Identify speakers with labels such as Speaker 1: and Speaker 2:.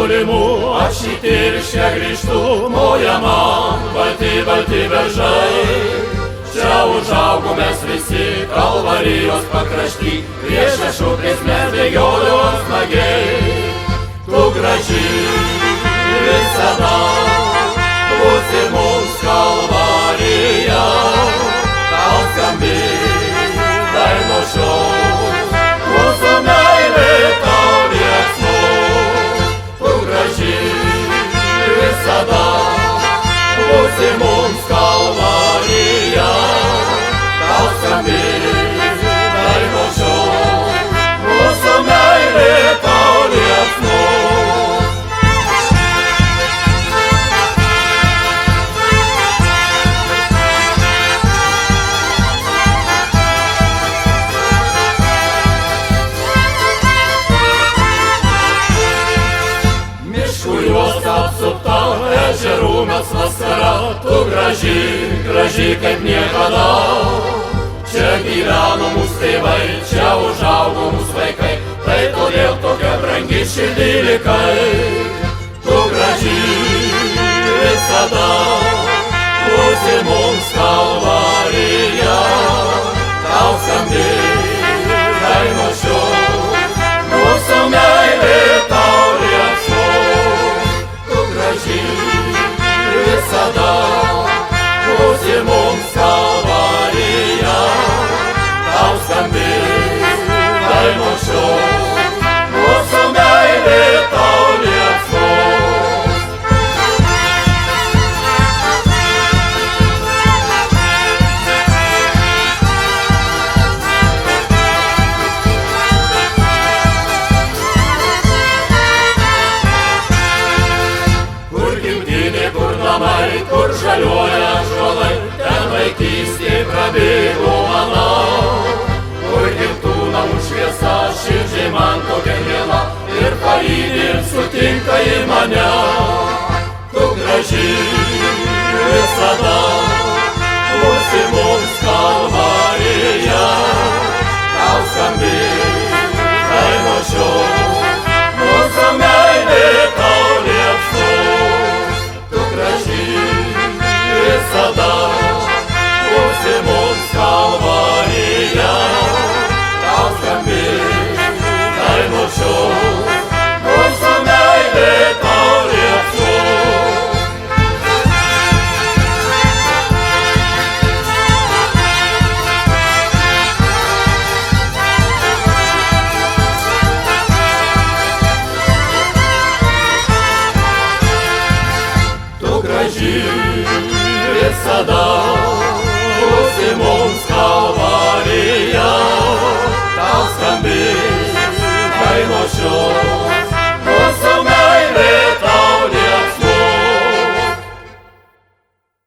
Speaker 1: tolimų, aš į Tirškę grįžtu, moja man, balti, balti beržai. Čia užaugom mes visi, Kalvarijos pakrašty, prieš Šešupės mes bėgiojom smagiai. Tu graži visada būsi mums Kalvarija, tau skambi dainos šios, mūsų meilė tau liepsnos. Tu graži visada būsi mums Kalvarija, tau skambi dainos šios, mūsų meilė tau liepsnos. Apsupta ežerų mes vasara, tu graži, graži kaip niekada. Čia gyveno mūsų tėvai, čia užaugo mūsų vaikai, tai todėl tokia brangi širdį likai. Tu graži visada būsi mums Kalvarija, tau skambi dainos šios, mūsų meilė tau liepsnos. Visada būsi mums Kalvarija, tau skambi dainos šios, mūsų meilė tau liepsnos. Kur žaliuoja ąžuolai, ten vaikystė prabėgo mano. Kur gimtų namų šviesa, širdžiai man tokia miela, ir palydi ir sutinka į mane. Tu graži visada būsi mums Kalvarija, tau skambi dainos šios.